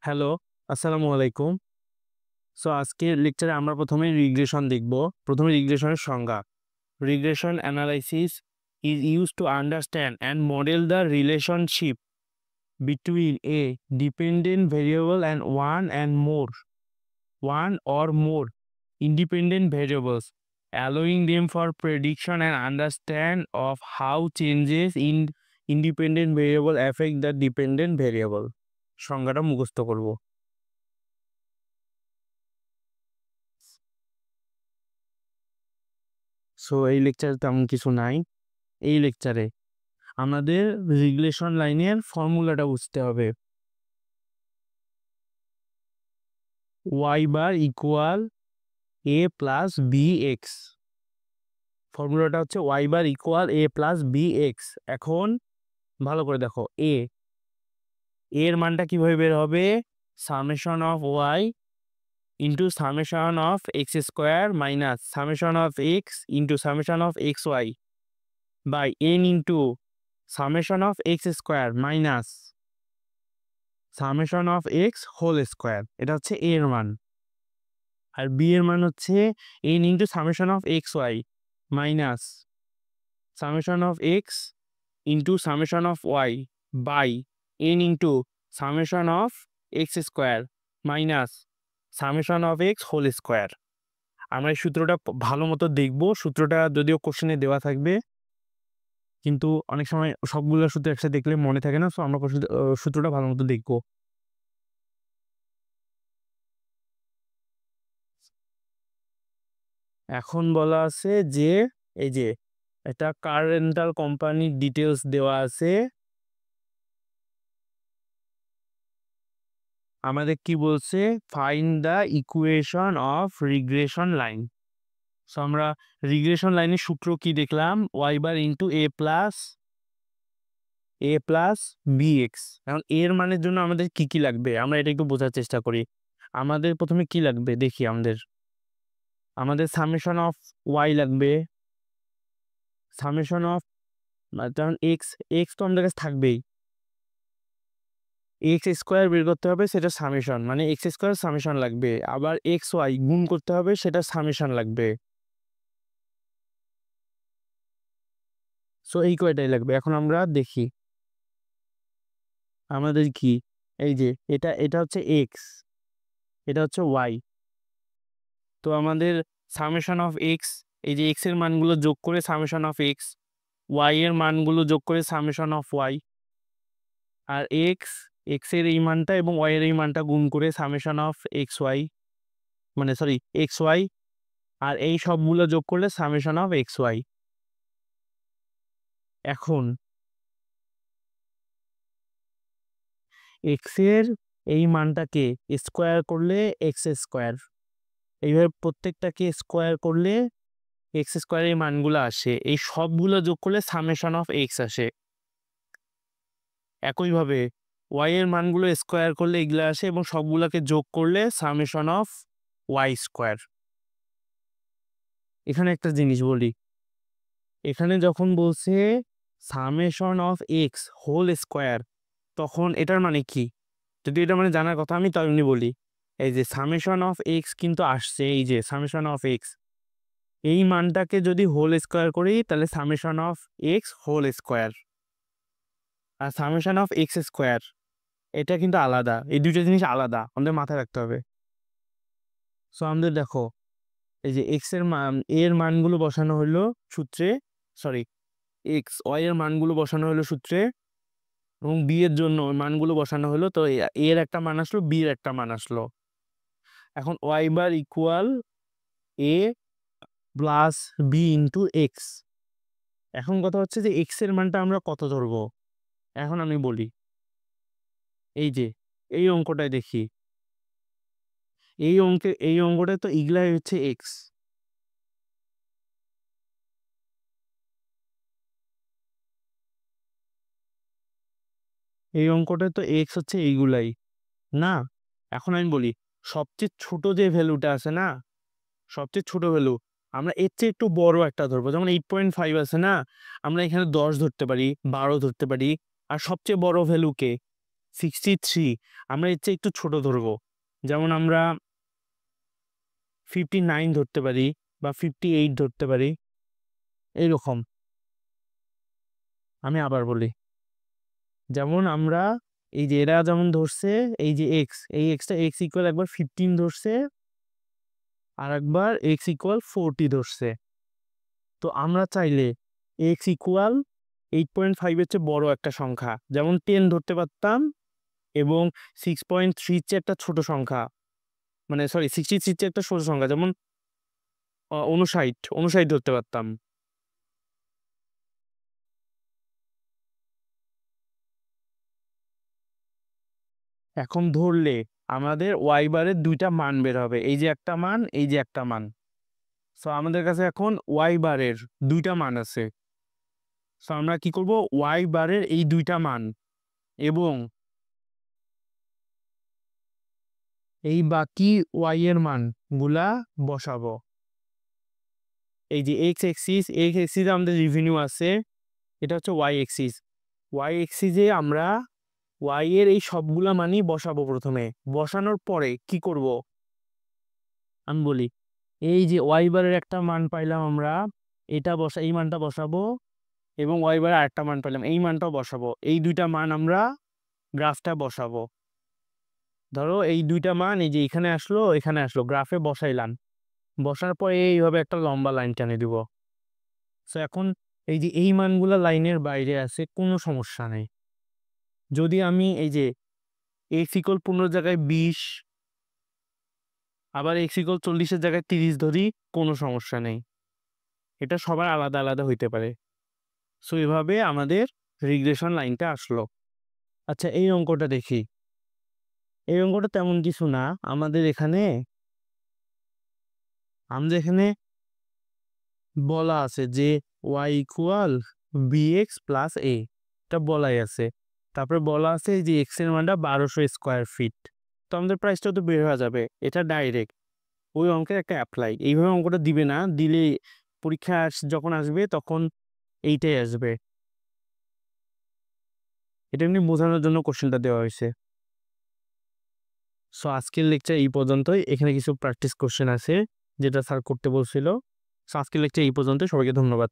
Hello, আসসালামু আলাইকুম। আজকের লেকচারে আমরা প্রথমে রিগ্রেশন দেখব। প্রথমে রিগ্রেশনের সংজ্ঞা। Regression analysis is used to understand and model the relationship between a dependent variable and one or more independent variables, allowing them for prediction and understand of how changes in independent variable affect the dependent variable. সংজ্ঞাটা মুখস্থ করব। এই লেকচারে তেমন কিছু নাই। এই লেকচারে আমাদের রিগ্রেশন লাইনের ফর্মুলাটা বুঝতে হবে। y bar equal a plus b x. ফর্মুলাটা হচ্ছে y bar equal a plus b x. এখন ভালো করে দেখো, এর মানটা কিভাবে বের হবে? Summation of y into summation of x square minus summation of x into summation of x y by n into summation of x square minus summation of x whole square. এটা হচ্ছে এ এর মান। আর বি এর মান হচ্ছে n into summation of x y minus summation of x into summation of y by n into summation of x square minus summation of x whole square. আমরা এই সূত্রটা ভালো মতো দেখবো। সূত্রটা যদিও কোশ্চেনে দেওয়া থাকবে, কিন্তু অনেক সময় সবগুলো সূত্র একসাথে দেখলে মনে থাকে না। আমরা সূত্রটা ভালো মতো দেখবো। এখন বলা আছে যে এই যে এটা কার রেন্টাল কোম্পানির ডিটেলস দেওয়া আছে। আমাদের কি বলছে? Find the equation of regression line. আমরা রিগ্রেশন লাইনের সূত্র কি দেখলাম? ওয়াই বার ইন্টু এ প্লাস বি এক্স। এখন এর মানের জন্য আমাদের কি কি লাগবে আমরা এটা একটু বোঝার চেষ্টা করি। আমাদের প্রথমে কি লাগবে দেখি। আমাদের সামেশন অফ ওয়াই লাগবে, সামেশন অফ এক্স। এক্স তো আমাদের কাছে থাকবেই। এক্স স্কোয়ার বের করতে হবে, সেটা সামেশন, মানে এক্স স্কোয়ার সামেশন লাগবে। আবার এক্স ওয়াই গুণ করতে হবে, সেটা সামেশন লাগবে। এই কয়টাই লাগবে। এখন আমরা দেখি আমাদের কি, এই যে এটা হচ্ছে এক্স, এটা হচ্ছে ওয়াই। তো আমাদের সামেশন অফ এক্স, এই যে এক্স এর মানগুলো যোগ করে সামেশন অফ এক্স, ওয়াই এর মানগুলো যোগ করে সামেশন অফ ওয়াই, আর এক্স এর এই মানটা এবং ওয়াই এর এই মানটা গুণ করে সামেশন অফ এক্স ওয়াই, মানে সরি এক্স ওয়াই, আর এই সবগুলো যোগ করলে সামেশন অফ এক্স ওয়াই। এখন এক্স এর এই মানটাকে স্কোয়ার করলে এক্স স্কোয়ার, এইভাবে প্রত্যেকটাকে স্কোয়ার করলে এক্স স্কোয়ারের এই মানগুলো আসে। এই সবগুলো যোগ করলে সামেশন অফ এক্স আসে। একইভাবে ওয়াই এর মানগুলো স্কোয়ার করলে এগুলো আসে এবং সবগুলোকে যোগ করলে সামেশন অফ ওয়াই স্কোয়ার। এখানে একটা জিনিস বলি, এখানে যখন বলছে summation of x whole square, তখন এটার মানে কি? যদি এটা মানে জানার কথা, আমি তেমনি বলি। এই যে সামেশন অফ এক্স কিন্তু আসছে, এই যে সামেশন অফ এক্স, এই মানটাকে যদি হোল স্কোয়ার করি তাহলে summation of x whole square. আর সামেশন অফ এক্স স্কোয়ার এটা কিন্তু আলাদা। এই দুটো জিনিস আলাদা, আমাদের মাথায় রাখতে হবে। আমাদের দেখো, এই যে এক্স এর মান, এর মানগুলো বসানো হলো সূত্রে, সরি এক্স ওয়াই এর মানগুলো বসানো হলো সূত্রে, এবং বি এর জন্য মানগুলো বসানো হলো। তো এর একটা মান আসলো, বি এর একটা মান আসলো। এখন ওয়াই বার ইকুয়াল এ প্লাস বি ইন্টু এক্স। এখন কথা হচ্ছে যে এক্স এর মানটা আমরা কত ধরবো। এখন আমি বলি, এই যে এই অঙ্কটায় দেখি, এই অঙ্কটায় তো ইগলাই হচ্ছে এক্স। এই অঙ্কটায় তো এক্স হচ্ছে এইগুলাই না। এখন আমি বলি, সবচেয়ে ছোট যে ভ্যালুটা আছে না, সবচেয়ে ছোট ভ্যালু আমরা এর চেয়ে একটু বড় একটা ধরবো। যেমন 8.5 আছে না, আমরা এখানে 10 ধরতে পারি, 12 ধরতে পারি। আর সবচেয়ে বড় ভ্যালুকে 63 আমরা এর চেয়ে একটু ছোট ধরবো, যেমন আমরা 59 ধরতে পারি বা 58 ধরতে পারি, এইরকম। আমি আবার বলি, যেমন আমরা এই যে এরা যেমন ধরছে এই যে এক্স, এই এক্সটা এক্স ইকুয়াল একবার 15 ধরছে আর একবার এক্স ইকুয়াল 40 ধরছে। তো আমরা চাইলে এক্স ইকুয়াল 8.5 এর চেয়ে বড় একটা সংখ্যা যেমন 10 ধরতে পারতাম, এবং 6.3 চেয়ে একটা ছোট সংখ্যা, মানে সরি 63 চেয়ে একটা ছোট সংখ্যা যেমন 59 ধরতে পারতাম। এখন ধরলে আমাদের ওয়াই বারের দুইটা মান বের হবে, এই যে একটা মান, এই যে একটা মান। সো আমাদের কাছে এখন ওয়াই বারের দুইটা মান আছে। সো আমরা কি করব, ওয়াই বারের এই দুইটা মান এবং এই বাকি ওয়াই এর মান গুলা বসাবো। এই যে এক্স এক্সিস আমাদের রেভিনিউ আছে, এটা হচ্ছে ওয়াই এক্সিসে আমরা ওয়াই এর এই সবগুলা মানই বসাবো। প্রথমে বসানোর পরে কি করব আমি বলি, এই যে ওয়াই বারের একটা মান পাইলাম আমরা, এই মানটা বসাবো, এবং ওয়াই বারের আরেকটা মান পাইলাম, এই মানটাও বসাবো। এই দুইটা মান আমরা গ্রাফটা বসাবো। ধরো এই দুইটা মান এই যে এখানে আসলো এখানে আসলো, গ্রাফে বসাইলাম, বসার পরে এইভাবে একটা লম্বা লাইন টেনে দিব। সো এখন এই যে এই মানগুলা লাইনের বাইরে আছে, কোনো সমস্যা নেই। যদি আমি এই যে এক্স ইকুয়াল 15 জায়গায় 20, আবার এক্স ইকুয়াল 40-এর জায়গায় 30 ধরি, কোনো সমস্যা নেই। এটা সবার আলাদা আলাদা হইতে পারে। সো এভাবে আমাদের রিগ্রেশন লাইনটা আসলো। আচ্ছা, এই অঙ্কটা দেখি। এই অঙ্কটা তেমন কিছু না, আমাদের এখানে বলা আছে যে ওয়াই ইকুয়াল বিএক্স প্লাস এ, এটা বলাই আছে। তারপরে বলা আছে যে এক্স এর মানটা 1200 স্কোয়ার ফিট। তো আমাদের প্রাইসটা তো বের হয়ে যাবে, এটা ডাইরেক্ট ওই অঙ্কের একটা অ্যাপ্লাই। এইভাবে অঙ্কটা দিবে না, দিলে পরীক্ষা যখন আসবে তখন এইটাই আসবে। এটা এমনি বোঝানোর জন্য কোশ্চেনটা দেওয়া হয়েছে। সো আজকের লেকচার এই পর্যন্তই। এখানে কিছু প্র্যাকটিস কোশ্চেন আছে যেটা স্যার করতে বলছিল। সো আজকের লেকচার এই পর্যন্ত, সবাইকে ধন্যবাদ।